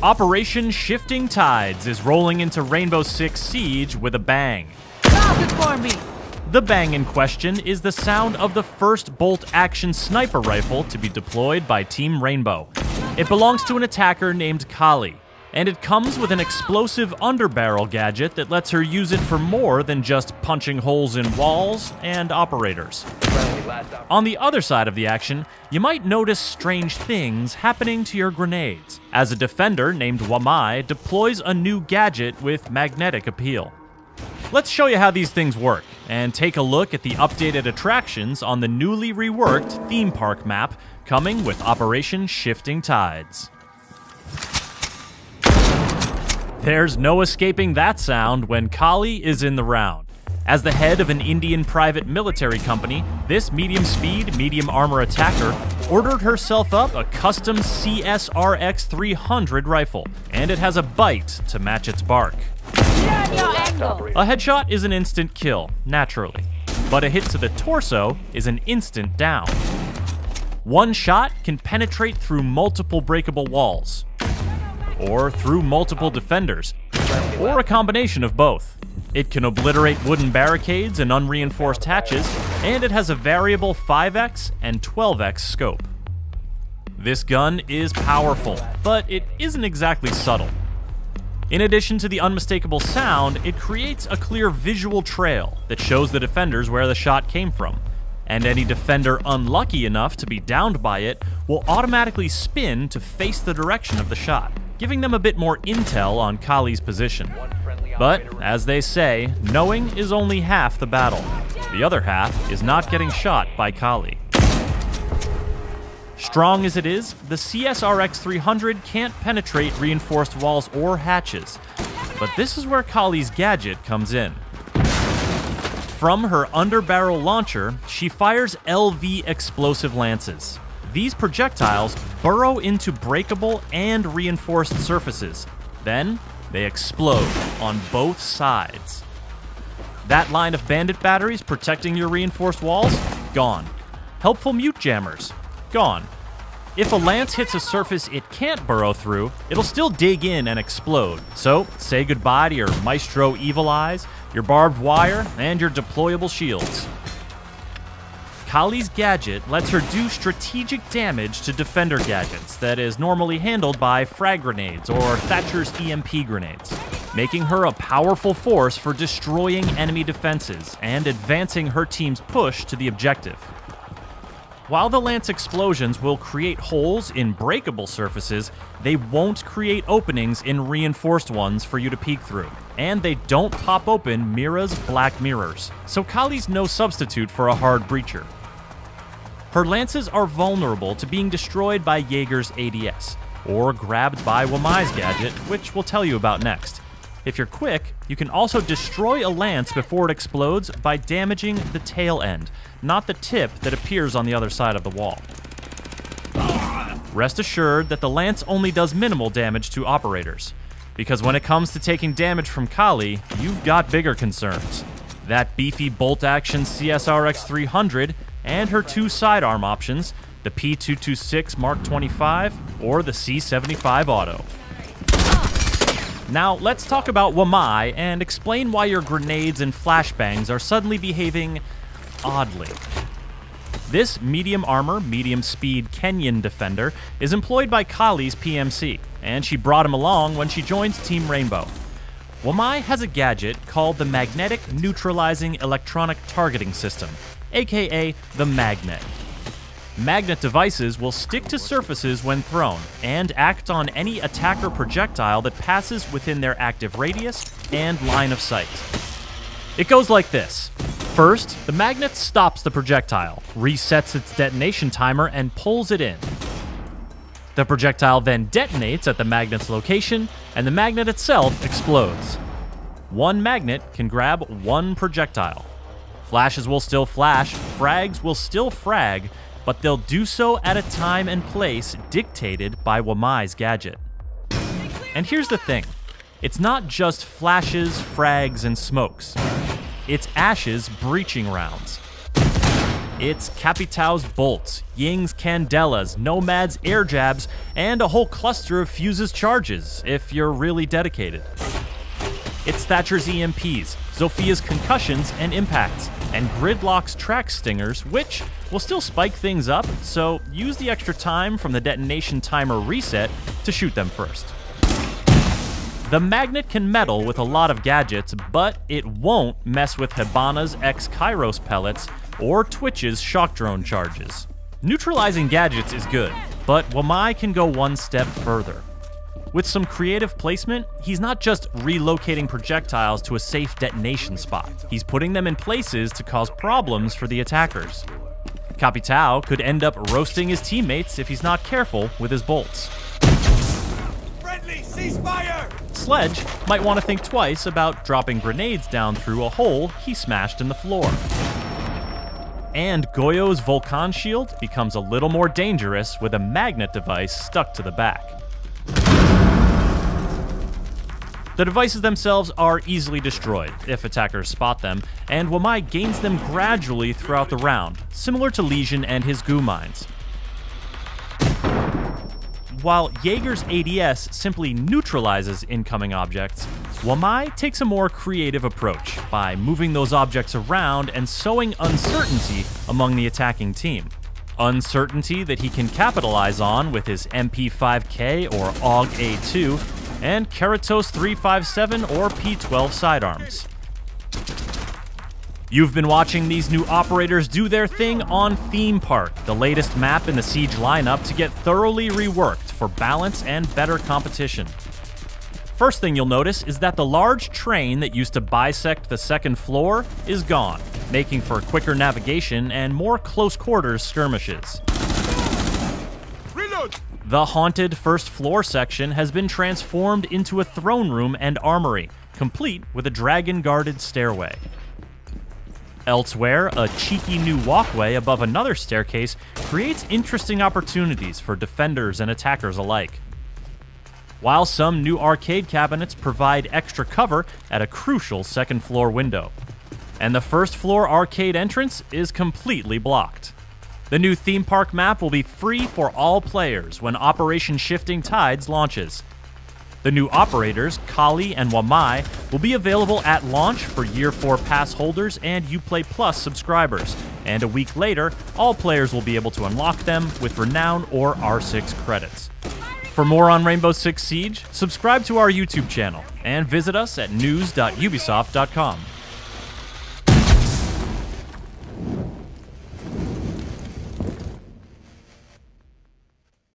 Operation Shifting Tides is rolling into Rainbow Six Siege with a bang. Stop it for me! The bang in question is the sound of the first bolt-action sniper rifle to be deployed by Team Rainbow. It belongs to an attacker named Kali, and it comes with an explosive underbarrel gadget that lets her use it for more than just punching holes in walls and operators. On the other side of the action, you might notice strange things happening to your grenades, as a defender named Wamai deploys a new gadget with magnetic appeal. Let's show you how these things work, and take a look at the updated attractions on the newly reworked theme park map coming with Operation Shifting Tides. There's no escaping that sound when Kali is in the round. As the head of an Indian private military company, this medium-speed, medium-armor attacker ordered herself up a custom CSRX 300 rifle, and it has a bite to match its bark. A headshot is an instant kill, naturally, but a hit to the torso is an instant down. One shot can penetrate through multiple breakable walls, or through multiple defenders, or a combination of both. It can obliterate wooden barricades and unreinforced hatches, and it has a variable 5x and 12x scope. This gun is powerful, but it isn't exactly subtle. In addition to the unmistakable sound, it creates a clear visual trail that shows the defenders where the shot came from, and any defender unlucky enough to be downed by it will automatically spin to face the direction of the shot, giving them a bit more intel on Kali's position. But, as they say, knowing is only half the battle. The other half is not getting shot by Kali. Strong as it is, the CSRX 300 can't penetrate reinforced walls or hatches, but this is where Kali's gadget comes in. From her underbarrel launcher, she fires LV explosive lances. These projectiles burrow into breakable and reinforced surfaces. Then, they explode on both sides. That line of bandit batteries protecting your reinforced walls? Gone. Helpful mute jammers? Gone. If a lance hits a surface it can't burrow through, it'll still dig in and explode. So, say goodbye to your Maestro Evil Eyes, your barbed wire, and your deployable shields. Kali's gadget lets her do strategic damage to defender gadgets that is normally handled by frag grenades or Thatcher's EMP grenades, making her a powerful force for destroying enemy defenses and advancing her team's push to the objective. While the lance explosions will create holes in breakable surfaces, they won't create openings in reinforced ones for you to peek through, and they don't pop open Mira's black mirrors, so Kali's no substitute for a hard breacher. Her lances are vulnerable to being destroyed by Jaeger's ADS, or grabbed by Wamai's gadget, which we'll tell you about next. If you're quick, you can also destroy a lance before it explodes by damaging the tail end, not the tip that appears on the other side of the wall. Rest assured that the lance only does minimal damage to operators, because when it comes to taking damage from Kali, you've got bigger concerns. That beefy bolt-action CSRX 300 and her two sidearm options, the P226 Mark 25 or the C75 Auto. Now, let's talk about Wamai and explain why your grenades and flashbangs are suddenly behaving oddly. This medium armor, medium speed Kenyan defender is employed by Kali's PMC, and she brought him along when she joined Team Rainbow. Wamai has a gadget called the Magnetic Neutralizing Electronic Targeting System, aka the Magnet. Magnet devices will stick to surfaces when thrown, and act on any attacker projectile that passes within their active radius and line of sight. It goes like this. First, the magnet stops the projectile, resets its detonation timer, and pulls it in. The projectile then detonates at the magnet's location, and the magnet itself explodes. One magnet can grab one projectile. Flashes will still flash, frags will still frag, but they'll do so at a time and place dictated by Wamai's gadget. And here's the thing, it's not just flashes, frags, and smokes. It's Ash's breaching rounds. It's Capitao's bolts, Ying's candelas, Nomad's air jabs, and a whole cluster of Fuse's charges, if you're really dedicated. It's Thatcher's EMPs, Zophia's concussions and impacts, and Gridlock's track stingers, which will still spike things up, so use the extra time from the detonation timer reset to shoot them first. The magnet can meddle with a lot of gadgets, but it won't mess with Hibana's X-Kairos pellets or Twitch's shock drone charges. Neutralizing gadgets is good, but Wamai can go one step further. With some creative placement, he's not just relocating projectiles to a safe detonation spot. He's putting them in places to cause problems for the attackers. Capitao could end up roasting his teammates if he's not careful with his bolts. Friendly, ceasefire! Sledge might want to think twice about dropping grenades down through a hole he smashed in the floor. And Goyo's Volcan shield becomes a little more dangerous with a magnet device stuck to the back. The devices themselves are easily destroyed if attackers spot them, and Wamai gains them gradually throughout the round, similar to Lesion and his goo mines. While Jaeger's ADS simply neutralizes incoming objects, Wamai takes a more creative approach by moving those objects around and sowing uncertainty among the attacking team. Uncertainty that he can capitalize on with his MP5K or AUG A2 and Keratos 357 or P12 sidearms. You've been watching these new operators do their thing on Theme Park, the latest map in the Siege lineup to get thoroughly reworked for balance and better competition. First thing you'll notice is that the large train that used to bisect the second floor is gone, making for quicker navigation and more close quarters skirmishes. Reload! The haunted first floor section has been transformed into a throne room and armory, complete with a dragon-guarded stairway. Elsewhere, a cheeky new walkway above another staircase creates interesting opportunities for defenders and attackers alike. While some new arcade cabinets provide extra cover at a crucial second floor window. And the first floor arcade entrance is completely blocked. The new theme park map will be free for all players when Operation Shifting Tides launches. The new operators, Kali and Wamai, will be available at launch for Year 4 pass holders and Uplay Plus subscribers, and a week later, all players will be able to unlock them with Renown or R6 credits. For more on Rainbow Six Siege, subscribe to our YouTube channel, and visit us at news.ubisoft.com.